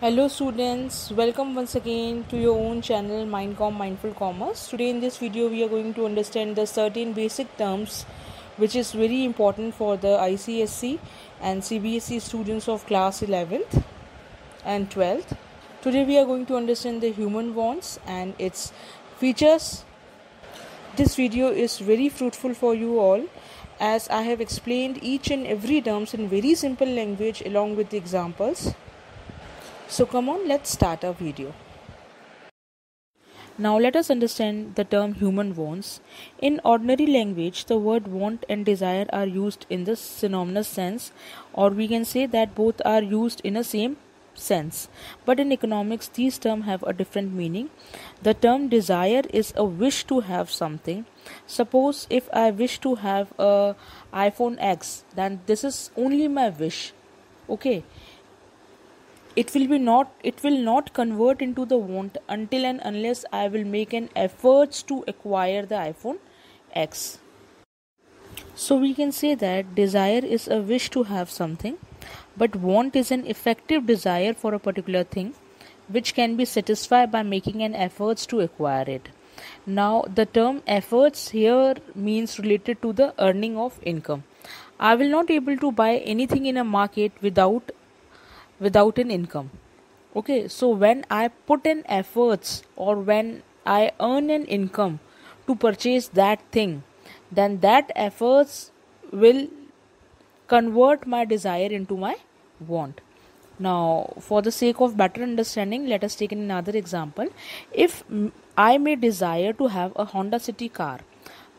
Hello students, welcome once again to your own channel Mindcom Mindful Commerce. Today in this video we are going to understand the certain basic terms which is very important for the ICSC and CBSE students of class 11th and 12th. Today we are going to understand the human wants and its features. This video is very fruitful for you all as I have explained each and every terms in very simple language along with the examples. So come on, let's start our video. Now let us understand the term human wants. In ordinary language, the word want and desire are used in the synonymous sense, or we can say that both are used in a same sense. But in economics, these terms have a different meaning. The term desire is a wish to have something. Suppose if I wish to have a iPhone X, then this is only my wish. Okay, it will not convert into the want until and unless I will make an efforts to acquire the iPhone X. So we can say that desire is a wish to have something, but want is an effective desire for a particular thing which can be satisfied by making an efforts to acquire it. Now the term efforts here means related to the earning of income. I will not able to buy anything in a market without an income. Okay, so when I put in efforts or when I earn an income to purchase that thing, then that efforts will convert my desire into my want. Now for the sake of better understanding, let us take another example. If I may desire to have a Honda City car,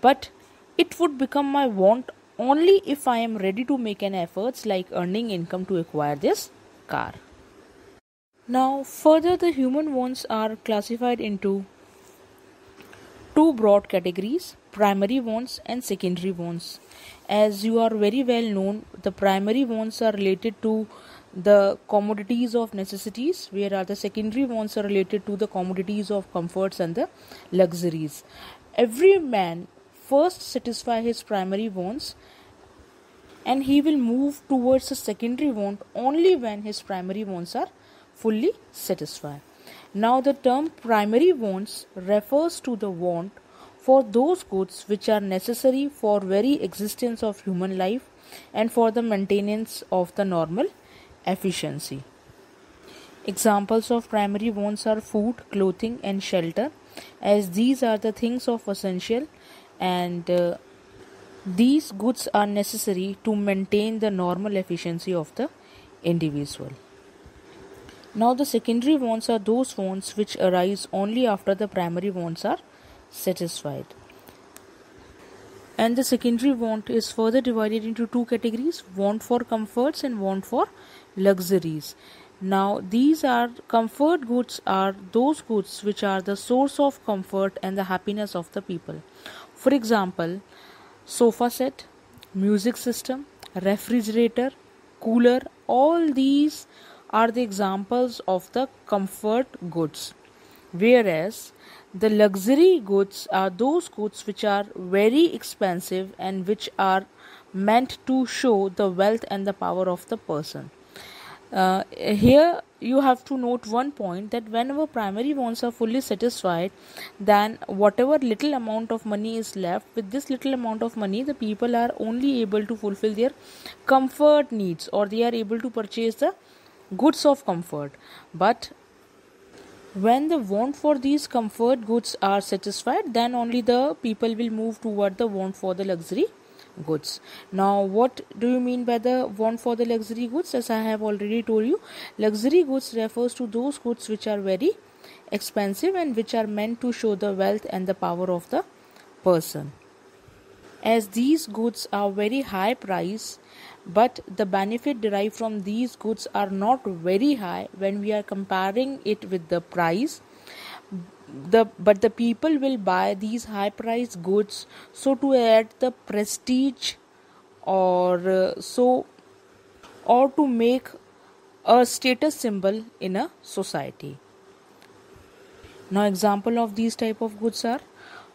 but it would become my want only if I am ready to make an efforts like earning income to acquire this car. Now, further, the human wants are classified into two broad categories: primary wants and secondary wants. As you are very well known, the primary wants are related to the commodities of necessities, whereas the secondary wants are related to the commodities of comforts and the luxuries. Every man first satisfy his primary wants and he will move towards a secondary want only when his primary wants are fully satisfied. Now the term primary wants refers to the want for those goods which are necessary for very existence of human life and for the maintenance of the normal efficiency. Examples of primary wants are food, clothing and shelter, as these are the things of essential and these goods are necessary to maintain the normal efficiency of the individual. Now the secondary wants are those wants which arise only after the primary wants are satisfied. And the secondary want is further divided into two categories: want for comforts and want for luxuries. Now these are comfort goods are those goods which are the source of comfort and the happiness of the people. For example, sofa set, music system, refrigerator, cooler, all these are the examples of the comfort goods. Whereas the luxury goods are those goods which are very expensive and which are meant to show the wealth and the power of the person. Here you have to note one point, that whenever primary wants are fully satisfied, then whatever little amount of money is left, with this little amount of money the people are only able to fulfill their comfort needs, or they are able to purchase the goods of comfort. But when the want for these comfort goods are satisfied, then only the people will move toward the want for the luxury goods. Now what do you mean by the want for the luxury goods? As I have already told you, luxury goods refers to those goods which are very expensive and which are meant to show the wealth and the power of the person. As these goods are very high price, but the benefit derived from these goods are not very high when we are comparing it with the price, but the people will buy these high price goods so to add the prestige, or to make a status symbol in a society. Now example of these type of goods are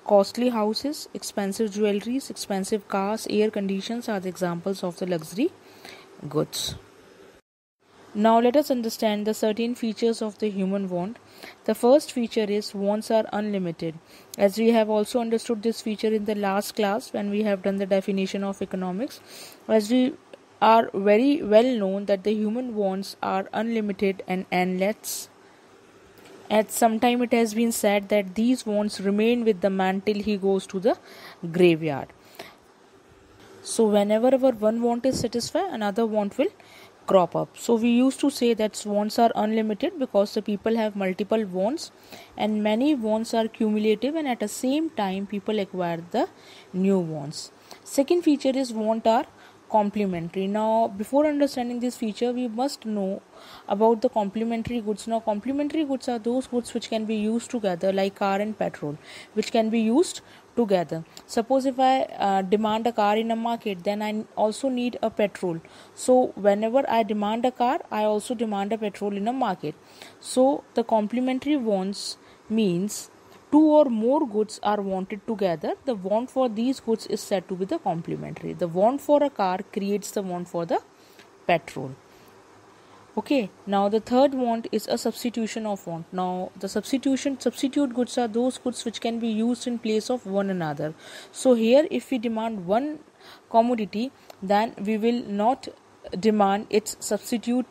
costly houses, expensive jewelries, expensive cars, air conditions are the examples of the luxury goods. Now let us understand the certain features of the human want. The first feature is wants are unlimited. As we have also understood this feature in the last class when we have done the definition of economics, as we are very well known that the human wants are unlimited and endless. At some time it has been said that these wants remain with the man till he goes to the graveyard. So whenever our one want is satisfied, another want will crop up. So we used to say that wants are unlimited because the people have multiple wants and many wants are cumulative, and at the same time people acquire the new wants. Second feature is want are complementary. Now before understanding this feature we must know about the complementary goods. Now complementary goods are those goods which can be used together, like car and petrol, which can be used together. Suppose if I demand a car in a market, then I also need a petrol. So whenever I demand a car, I also demand a petrol in a market. So the complementary wants means two or more goods are wanted together. The want for these goods is said to be the complementary. The want for a car creates the want for the petrol. Okay, now the third want is a substitution of want. Now the substitute goods are those goods which can be used in place of one another. So here if we demand one commodity, then we will not demand its substitute,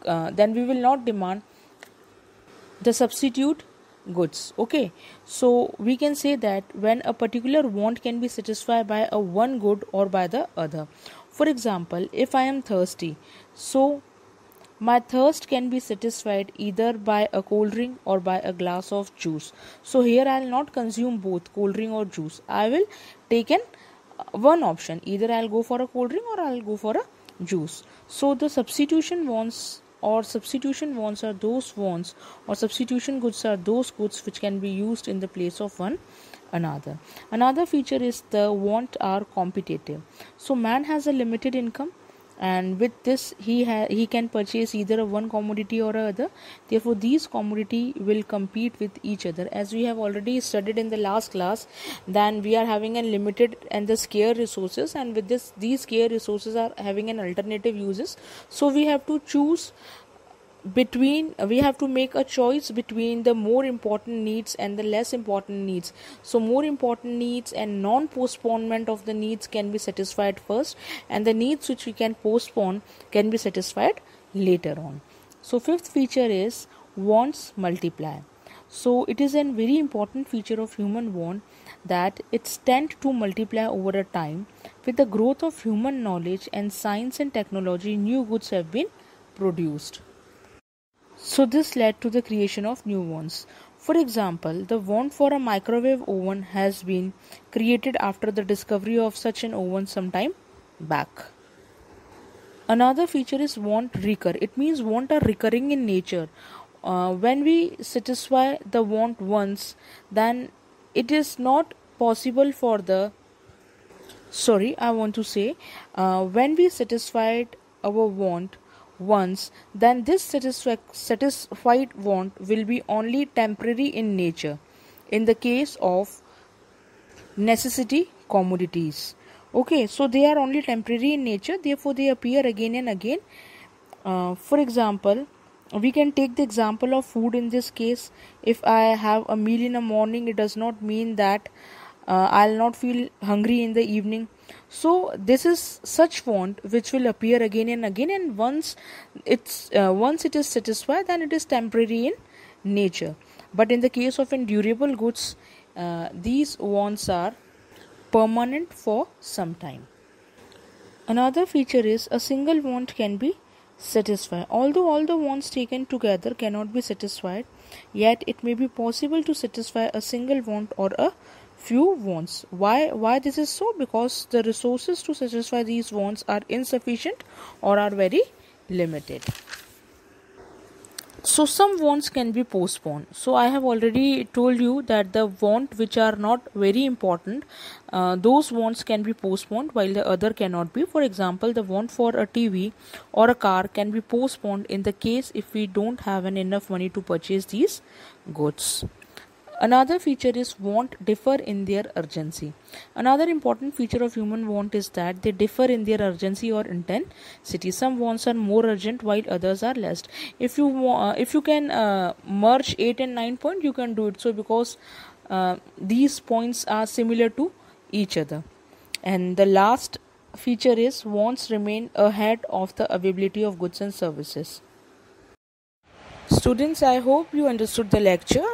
then we will not demand the substitute goods. Okay, so we can say that when a particular want can be satisfied by a one good or by the other. For example, if I am thirsty, so my thirst can be satisfied either by a cold drink or by a glass of juice. So here I will not consume both cold drink or juice. I will take one option. Either I will go for a cold drink or I will go for a juice. So the substitution wants or substitution wants are those wants, or substitution goods are those goods which can be used in the place of one another. Another feature is the want are competitive. So man has a limited income, and with this he can purchase either a one commodity or other. Therefore these commodity will compete with each other. As we have already studied in the last class, then we are having a limited and the scarce resources, and with this these scarce resources are having an alternative uses. So we have to choose we have to make a choice between the more important needs and the less important needs. So more important needs and non-postponement of the needs can be satisfied first, and the needs which we can postpone can be satisfied later on. So fifth feature is wants multiply. So it is a very important feature of human want that it's tend to multiply over a time. With the growth of human knowledge and science and technology, new goods have been produced. So this led to the creation of new wants. For example, the want for a microwave oven has been created after the discovery of such an oven some time back. Another feature is want recur. It means want are recurring in nature. When we satisfy the want once, then it is not possible for the when we satisfied our want once, then this satisfied want will be only temporary in nature in the case of necessity commodities. Okay, so they are only temporary in nature, therefore they appear again and again. For example, we can take the example of food in this case. If I have a meal in the morning, it does not mean that I'll not feel hungry in the evening. So this is such want which will appear again and again, and once it is satisfied, then it is temporary in nature. But in the case of endurable goods, these wants are permanent for some time. Another feature is a single want can be satisfied. Although all the wants taken together cannot be satisfied, yet it may be possible to satisfy a single want or a few wants. Why this is so? Because the resources to satisfy these wants are insufficient or are very limited. So some wants can be postponed. So I have already told you that the want which are not very important, those wants can be postponed while the other cannot be. For example, the want for a TV or a car can be postponed in the case if we don't have enough money to purchase these goods. Another feature is want differ in their urgency. Another important feature of human want is that they differ in their urgency or intensity. Some wants are more urgent while others are less. If you can merge 8 and 9 point, you can do it. So because these points are similar to each other. And the last feature is wants remain ahead of the availability of goods and services. Students, I hope you understood the lecture.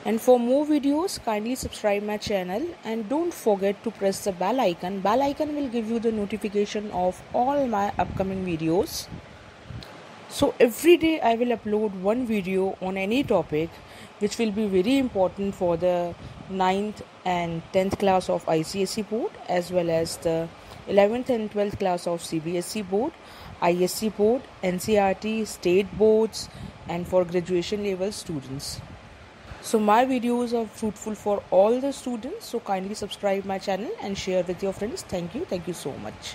And for more videos, kindly subscribe my channel and don't forget to press the bell icon. Bell icon will give you the notification of all my upcoming videos. So every day I will upload one video on any topic which will be very important for the 9th and 10th class of ICSE board, as well as the 11th and 12th class of CBSE board, ISC board, NCERT, state boards, and for graduation level students. So my videos are fruitful for all the students. So kindly subscribe my channel and share with your friends. Thank you so much.